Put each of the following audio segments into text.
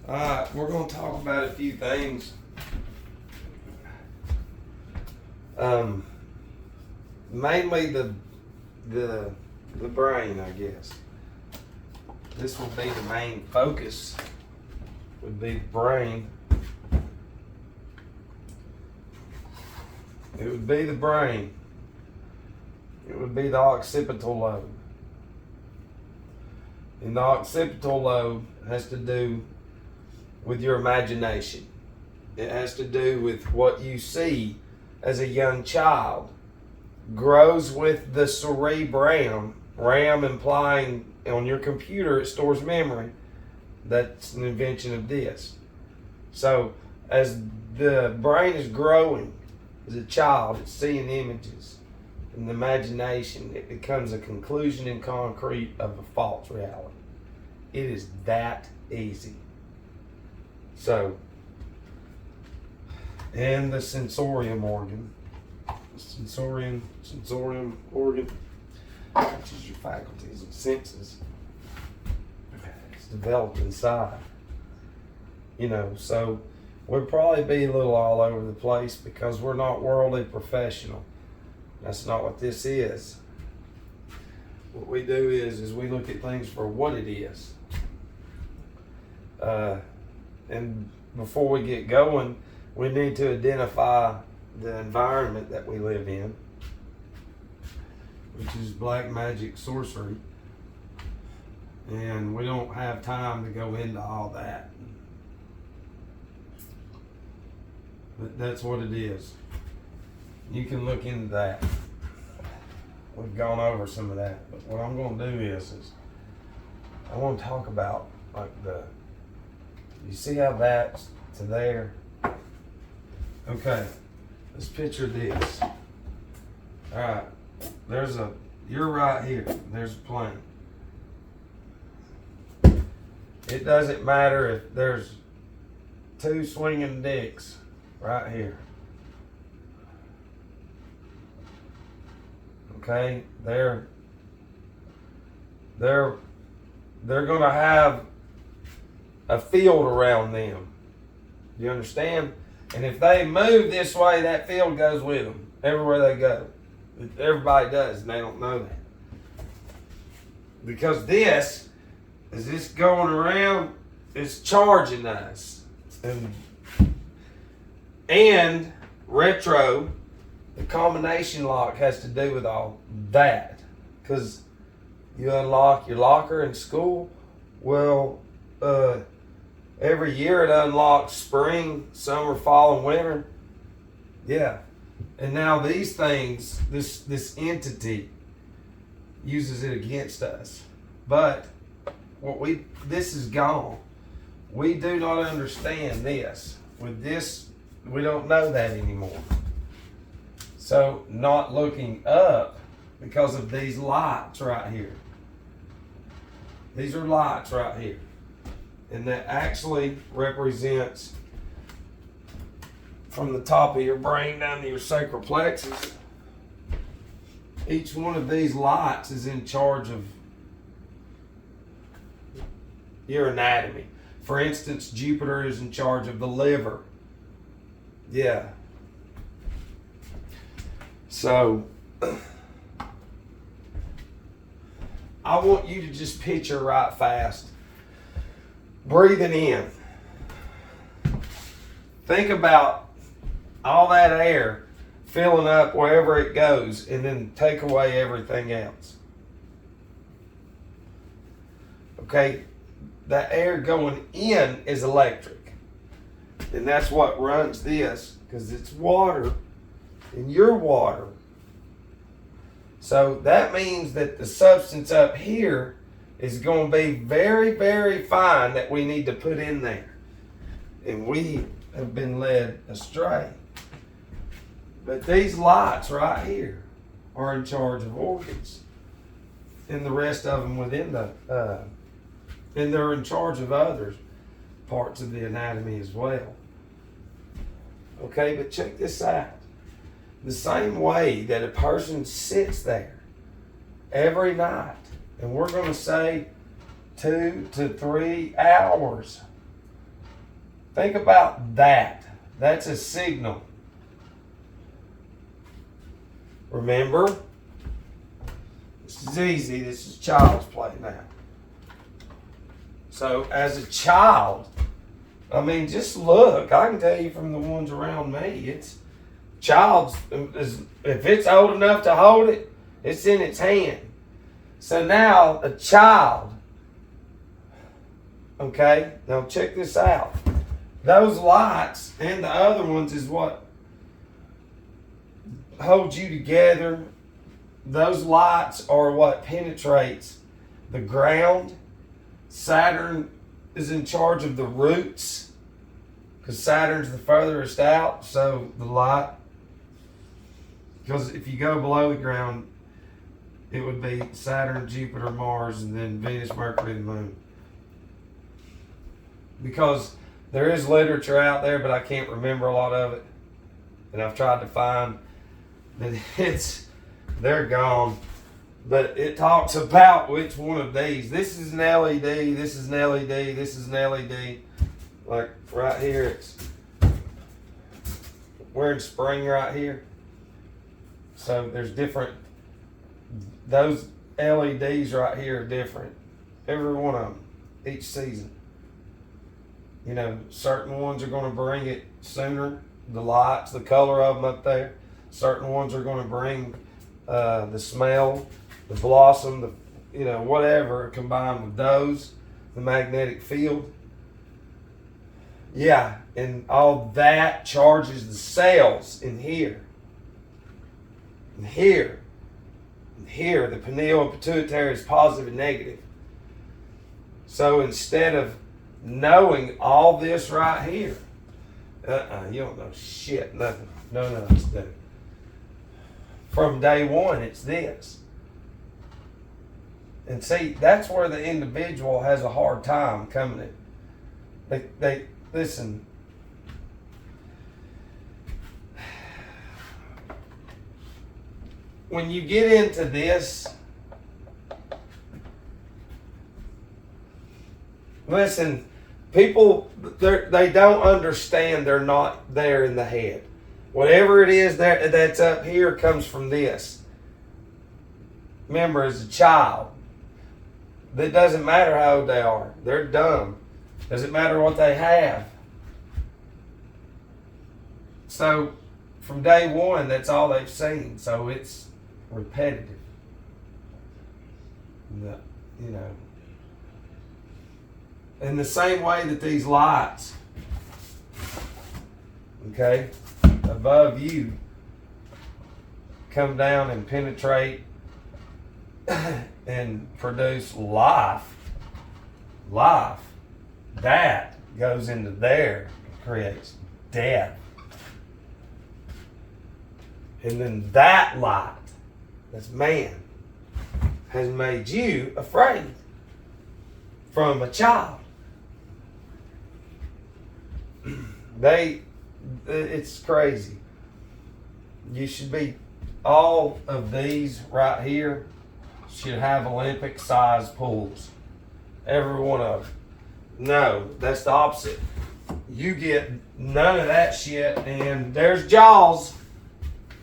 Alright, we're going to talk about a few things. Mainly the brain, I guess. This will be the main focus, would be the brain. It would be the brain. It would be the occipital lobe. And the occipital lobe has to do with your imagination. It has to do with what you see as a young child. Grows with the cerebrum, RAM implying on your computer it stores memory. That's an invention of this. So as the brain is growing as a child, it's seeing images. In the imagination, it becomes a conclusion in concrete of a false reality. It is that easy. So, and the sensorium organ. Sensorium organ, which is your faculties and senses. It's developed inside. So we'll probably be a little all over the place because we're not worldly professional. That's not what this is. What we do is we look at things for what it is. And before we get going, we need to identify the environment that we live in, which is black magic sorcery. And we don't have time to go into all that. But that's what it is. You can look into that. We've gone over some of that. But what I'm going to do is I want to talk about you see how that's to there? Okay, let's picture this. All right, you're right here. There's a plane. It doesn't matter if there's two swinging dicks right here. Okay, they're going to have a field around them. You understand? And if they move this way, that field goes with them everywhere they go. Everybody does, and they don't know that. Because this going around, it's charging us. And retro, the combination lock has to do with all that. Because you unlock your locker in school, well, every year it unlocks spring, summer, fall, and winter. Yeah. And now these things, this entity uses it against us. But this is gone. We do not understand this. With this, we don't know that anymore. So not looking up because of these lights right here. These are lights right here. And that actually represents from the top of your brain down to your sacral plexus. Each one of these lights is in charge of your anatomy. For instance, Jupiter is in charge of the liver. Yeah. So, I want you to just picture right fast. Breathing in. Think about all that air filling up wherever it goes and then take away everything else. Okay? That air going in is electric. And that's what runs this because it's water and you're water. So that means that the substance up here is going to be very, very fine that we need to put in there. And we have been led astray. But these lights right here are in charge of organs. And the rest of them within and they're in charge of other parts of the anatomy as well. Okay, but check this out. The same way that a person sits there every night, and we're going to say 2 to 3 hours Think about that. That's a signal. Remember, this is easy. This is child's play now. So as a child, I mean, just look. I can tell you from the ones around me, it's child's, if it's old enough to hold it, it's in its hand. So now a child, okay, now check this out. Those lights and the other ones is what holds you together. Those lights are what penetrates the ground. Saturn is in charge of the roots because Saturn's the furthest out, so the light, because if you go below the ground, it would be Saturn, Jupiter, Mars, and then Venus, Mercury, and the Moon. Because there is literature out there, but I can't remember a lot of it. And I've tried to find that they're gone. But it talks about which one of these. This is an LED, this is an LED, this is an LED. Like right here, it's, we're in spring right here. So there's different, those LEDs right here are different. Every one of them, each season. You know, certain ones are going to bring it sooner. The lights, the color of them up there. Certain ones are going to bring the smell, the blossom, the, you know, whatever, combined with those, the magnetic field. Yeah, and all that charges the cells in here. And here. And here, the pineal and pituitary is positive and negative. So instead of knowing all this right here, you don't know shit, nothing. None of us do. From day one, it's this. And see, that's where the individual has a hard time coming in. They listen. When you get into this, listen, people, they don't understand they're not there in the head. Whatever it is that's up here comes from this. Remember, as a child, it doesn't matter how old they are. They're dumb. Doesn't matter what they have. So, from day one, that's all they've seen. So it's repetitive. You know. In the same way that these lights, okay, above you, come down and penetrate and produce life, that goes into there, creates death. And then that light, that's man, has made you afraid from a child. It's crazy. You should be, all of these right here should have Olympic sized pools. Every one of them. No, that's the opposite. You get none of that shit, and there's Jaws.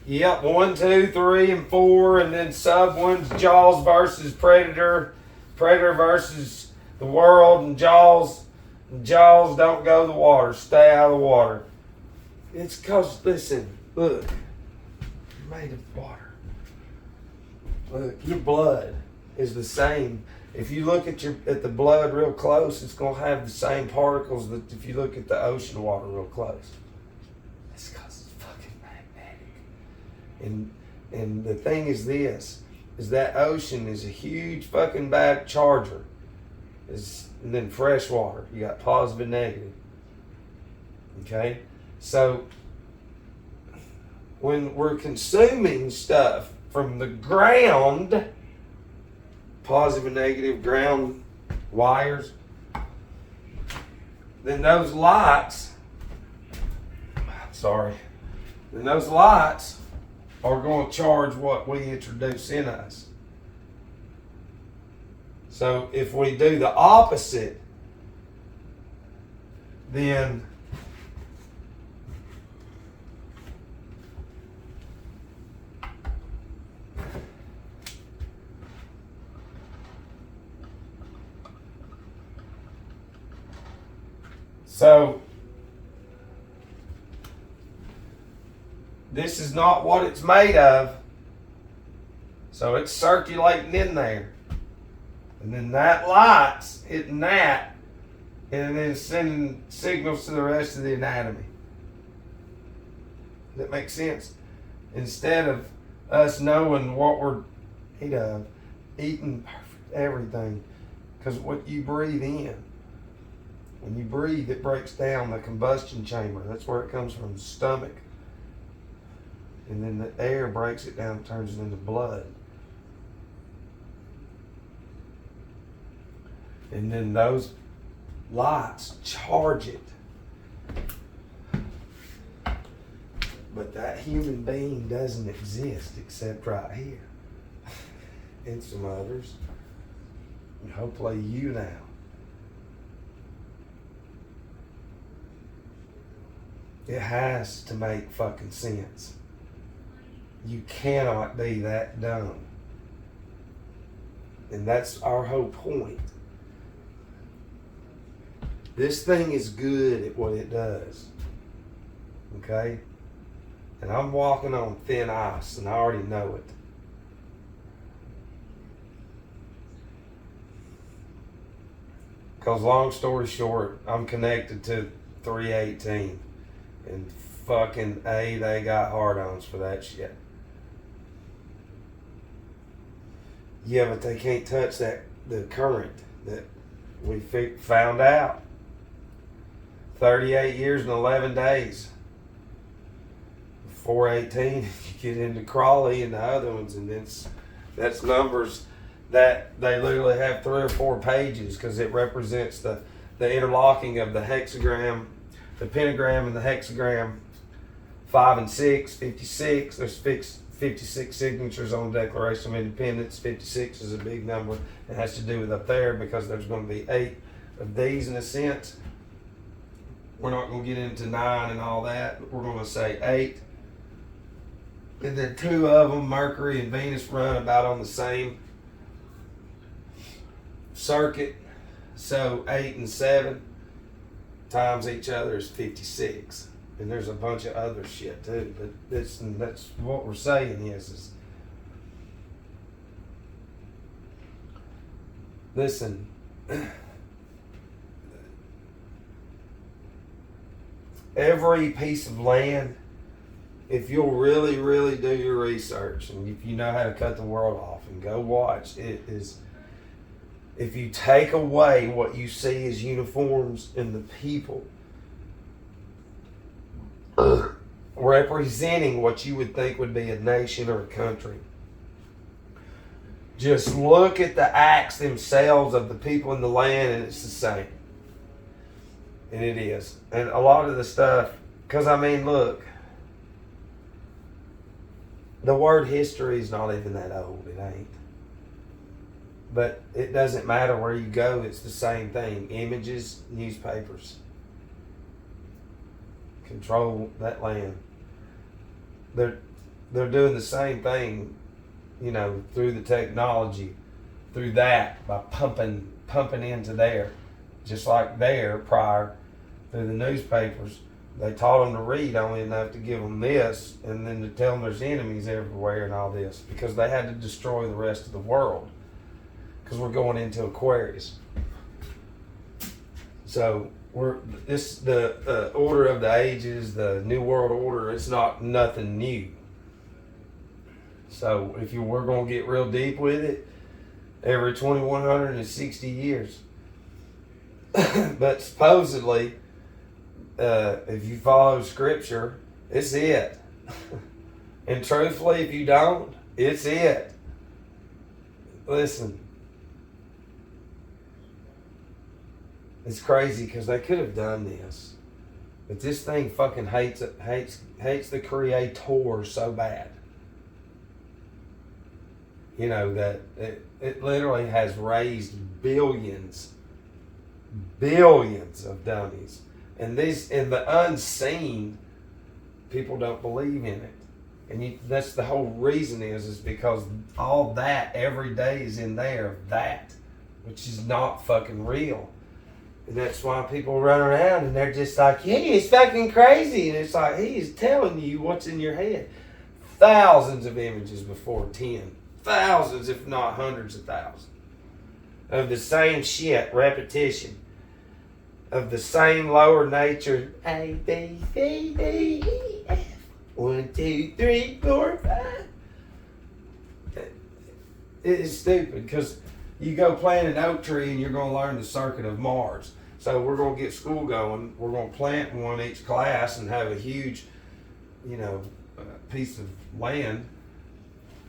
Yep, 1, 2, 3, and 4, and then sub one's Jaws versus Predator, Predator versus the world, and Jaws don't go to the water, stay out of the water. It's cause, listen, look, you're made of water. Look, your blood is the same. If you look at the blood real close, it's gonna have the same particles that if you look at the ocean water real close. It's cause it's fucking magnetic. And the thing is this, is that ocean is a huge fucking bad charger. And then fresh water, you got positive and negative. Okay? So when we're consuming stuff from the ground, positive and negative ground wires, then those lights, then those lights are going to charge what we introduce in us. So if we do the opposite, then So this is not what it's made of. So it's circulating in there. And then that light's hitting that, and then sending signals to the rest of the anatomy. Does that make sense? Instead of us knowing what we're eating perfect everything. Because what you breathe in, when you breathe, it breaks down the combustion chamber. That's where it comes from, the stomach. And then the air breaks it down and turns it into blood. And then those lights charge it. But that human being doesn't exist except right here. And some others. And hopefully you now. It has to make fucking sense. You cannot be that dumb. And that's our whole point. This thing is good at what it does. Okay? And I'm walking on thin ice, and I already know it. Because long story short, I'm connected to 318. And fucking they got hard-ons for that shit. Yeah, but they can't touch the current that we found out. 38 years and 11 days. 418, you get into Crawley and the other ones, and that's numbers that they literally have 3 or 4 pages because it represents the interlocking of the hexagram, the pentagram and the hexagram, 5 and 6, 56. There's 56 signatures on the Declaration of Independence. 56 is a big number. It has to do with up there because there's going to be 8 of these in a sense. We're not going to get into 9 and all that. We're going to say 8. And then 2 of them, Mercury and Venus, run about on the same circuit. So 8 and 7 times each other is 56. And there's a bunch of other shit too. But that's what we're saying is listen. Every piece of land, if you'll really, really do your research, and if you know how to cut the world off and go watch, it is, if you take away what you see as uniforms in the people, representing what you would think would be a nation or a country, just look at the acts themselves of the people in the land and it's the same. And it is. And a lot of the stuff, because I mean, look, the word history is not even that old. It ain't. But it doesn't matter where you go. It's the same thing. Images, newspapers. Control that land. They're doing the same thing, you know, through the technology, through that, by pumping into there. Just like there prior, through the newspapers, they taught them to read only enough to give them this, and then to tell them there's enemies everywhere and all this, because they had to destroy the rest of the world, because we're going into Aquarius. So the order of the ages, the New World Order, it's not nothing new. So if we're going to get real deep with it, every 2160 years. But supposedly, if you follow scripture, it's it. And truthfully, if you don't, it's it. Listen, it's crazy because they could have done this, but this thing fucking hates the Creator so bad. You know that it literally has raised billions of dummies, and the unseen people don't believe in it, and that's the whole reason is because all that every day is in there, that which is not fucking real. And that's why people run around and they're just like, he is fucking crazy. And it's like, he is telling you what's in your head. Thousands of images before 10. Thousands, if not hundreds of thousands. Of the same shit, repetition. Of the same lower nature. A, B, C, D, E, F. 1, 2, 3, 4, 5. It is stupid because you go plant an oak tree and you're going to learn the circuit of Mars. So we're going to get school going. We're going to plant one each class and have a huge, piece of land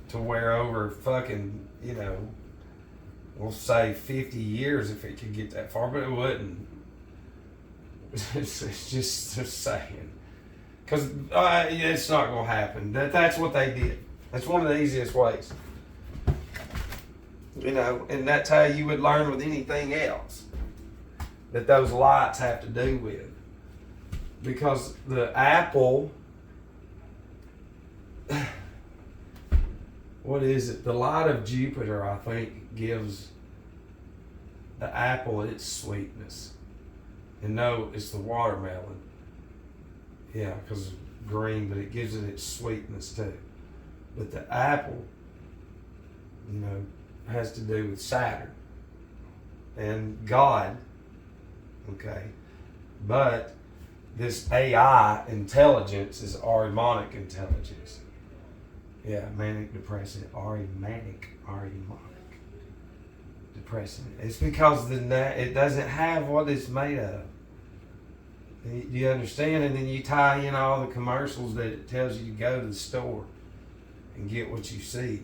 to where over fucking, we'll say 50 years if it could get that far, but it wouldn't. It's just saying. Because it's not going to happen. That's what they did. That's one of the easiest ways. And that's how you would learn with anything else that those lights have to do with. Because the apple, what is it? The light of Jupiter, I think, gives the apple its sweetness. And no, it's the watermelon. Yeah, because it's green, but it gives it its sweetness too. But the apple, has to do with Saturn and God, okay? But this AI intelligence is Ahrimanic intelligence. Yeah, manic depressive, Ahrimanic depressing. It's because it doesn't have what it's made of. Do you understand? And then you tie in all the commercials that it tells you to go to the store and get what you see.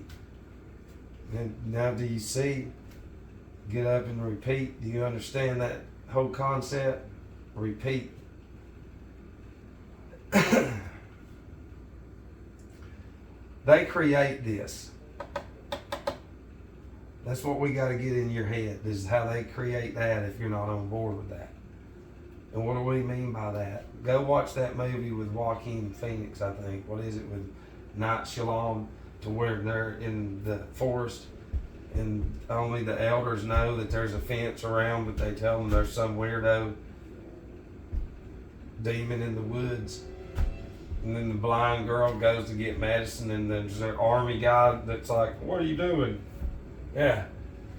And now do you see? Get up and repeat. Do you understand that whole concept? Repeat. They create this. That's what we got to get in your head. This is how they create that if you're not on board with that. And what do we mean by that? Go watch that movie with Joaquin Phoenix, I think. What is it, with Night Shyamalan, to where they're in the forest and only the elders know that there's a fence around, but they tell them there's some weirdo demon in the woods. And then the blind girl goes to get medicine, and there's an army guy that's like, what are you doing? Yeah.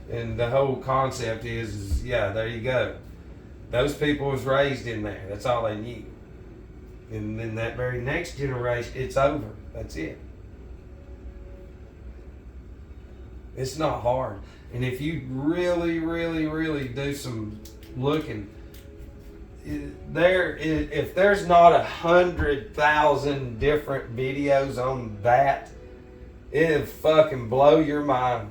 And the whole concept is there you go. Those people was raised in there. That's all they knew. And then that very next generation, it's over. That's it. It's not hard. And if you really, really, really do some looking, if there's not 100,000 different videos on that, it'll fucking blow your mind.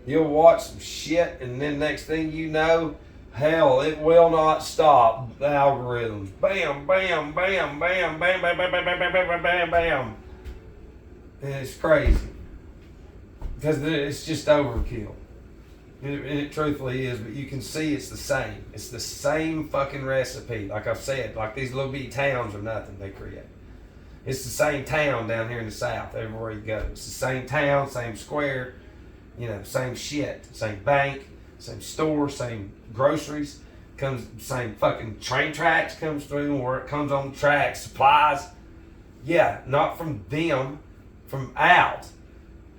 You'll watch some shit, and then next thing you know, hell, it will not stop. The algorithms, bam, bam, bam, bam, bam, bam, bam, bam, bam, bam, bam, bam, bam. And it's crazy because it's just overkill. It truthfully is, but you can see it's the same. It's the same fucking recipe. Like I've said, like these little bitty towns are nothing they create. It's the same town down here in the South, everywhere you go. It's the same town, same square, same shit. Same bank, same store, same groceries. Same fucking train tracks comes through, or it comes on the tracks, supplies. Yeah, not from them, from out.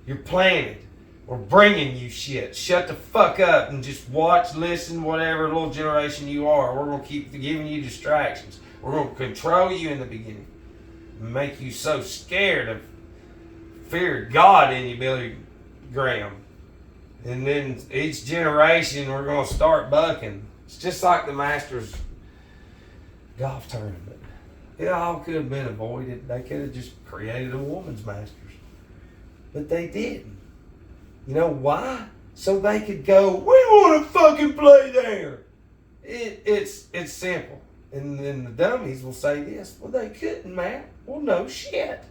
You're planted. We're bringing you shit. Shut the fuck up and just watch, listen, whatever little generation you are. We're going to keep giving you distractions. We're going to control you in the beginning. Make you so scared of fear of God in you, Billy Graham. And then each generation we're going to start bucking. It's just like the Masters golf tournament. It all could have been avoided. They could have just created a women's Masters. But they didn't. You know why? So they could go, we want to fucking play there. It's simple. And then the dummies will say this, well, they couldn't, Matt. Well, no shit.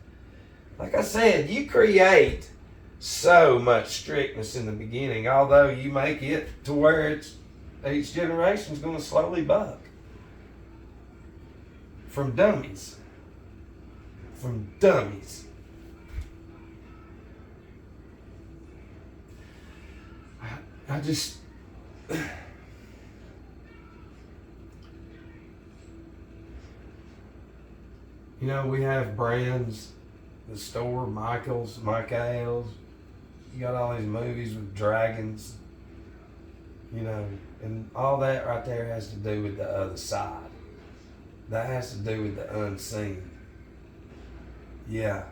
Like I said, you create so much strictness in the beginning, although you make it to where each generation is going to slowly buck. From dummies. From dummies. You know, we have brands, the store, Michael's. You got all these movies with dragons, you know, and all that right there has to do with the other side. That has to do with the unseen. Yeah.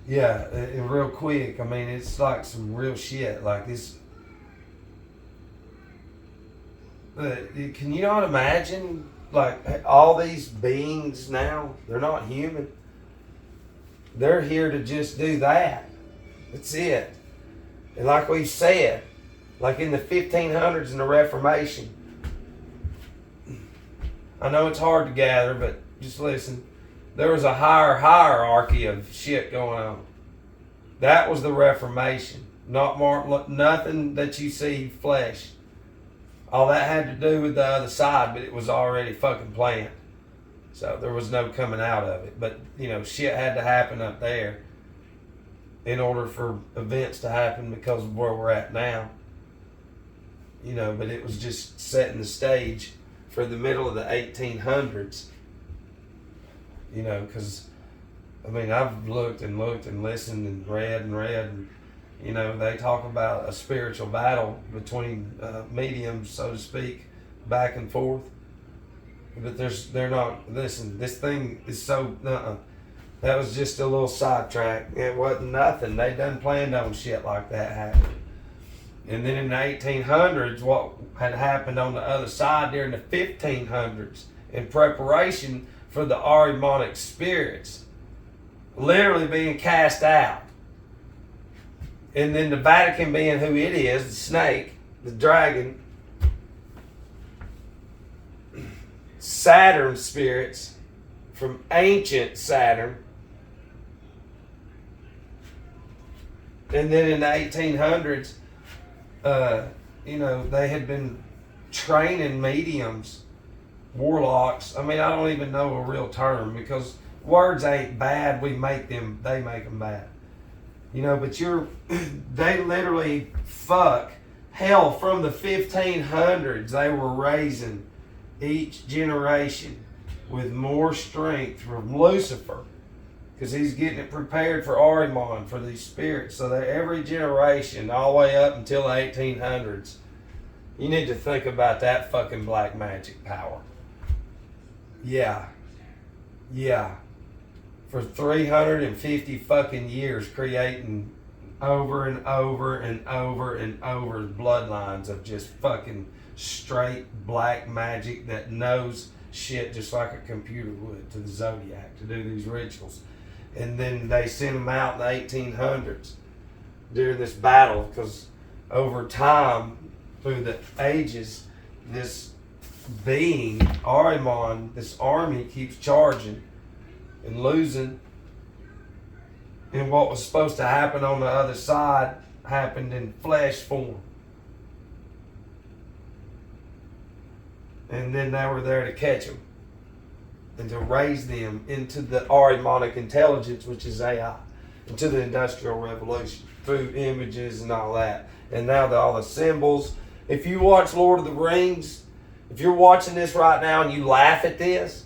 Yeah, and real quick, I mean, it's like some real shit. Like this. Can you not imagine, like, all these beings now, they're not human. They're here to just do that. That's it. And like we said, like in the 1500s and the Reformation, I know it's hard to gather, but just listen. There was a higher hierarchy of shit going on. That was the Reformation. Not more, nothing that you see flesh. All that had to do with the other side, but it was already fucking planned. So there was no coming out of it. But, you know, shit had to happen up there in order for events to happen because of where we're at now. You know, but it was just setting the stage for the middle of the 1800s. You know, because, I mean, I've looked and listened and read. And, you know, they talk about a spiritual battle between mediums, so to speak, back and forth. But they're not, listen, this thing is so, that was just a little sidetrack. It wasn't nothing. They done planned on shit like that happening. And then in the 1800s, what had happened on the other side during the 1500s in preparation for the Ahrimanic spirits literally being cast out. And then the Vatican being who it is, the snake, the dragon, Saturn spirits from ancient Saturn. And then in the 1800s, you know, they had been training mediums, warlocks. I mean, I don't even know a real term because words ain't bad. They make them bad. You know, but they literally hell from the 1500s. They were raising each generation with more strength from Lucifer because he's getting it prepared for Ahriman, for these spirits. So that every generation, all the way up until the 1800s, you need to think about that fucking black magic power. Yeah. For 350 fucking years, creating over and over bloodlines of just fucking straight black magic that knows shit just like a computer would to the Zodiac to do these rituals. And then they sent them out in the 1800s during this battle because over time, through the ages, this being, Ahriman, this army keeps charging and losing. And what was supposed to happen on the other side happened in flesh form. And then they were there to catch them and to raise them into the Ahrimanic intelligence, which is AI, into the Industrial Revolution through images and all that. And now all the symbols. If you watch Lord of the Rings, if you're watching this right now and you laugh at this,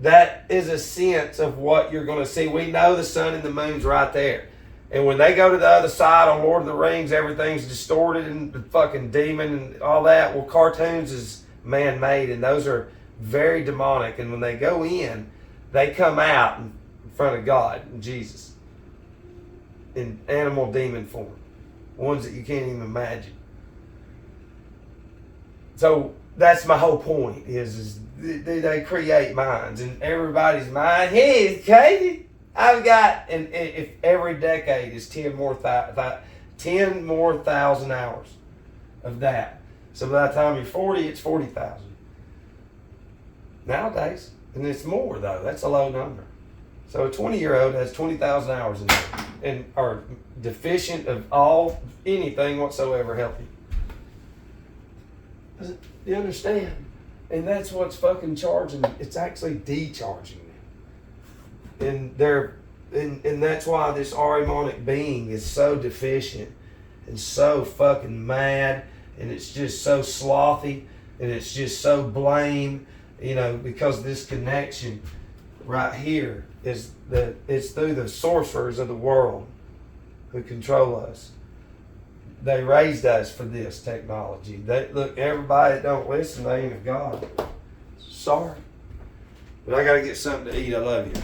that is a sense of what you're going to see. We know the sun and the moon's right there. And when they go to the other side on Lord of the Rings, everything's distorted and the fucking demon and all that. Well, cartoons is man-made, and those are very demonic. And when they go in, they come out in front of God and Jesus in animal demon form, ones that you can't even imagine. So that's my whole point is they create minds, and everybody's mind, hey, it's crazy. I've got, and if every decade is 10 more thousand hours of that. So by the time you're 40, it's 40,000. Nowadays, and it's more though, that's a low number. So a 20-year-old has 20,000 hours in there and are deficient of anything whatsoever healthy. You understand? And that's what's fucking charging. It's actually decharging them. And that's why this Ahrimanic being is so deficient and so fucking mad, and it's just so slothy, and it's just so blame, you know, because this connection right here is that it's through the sorcerers of the world who control us. They raised us for this technology. Look, everybody that don't listen, they ain't of God. Sorry. But I got to get something to eat. I love you.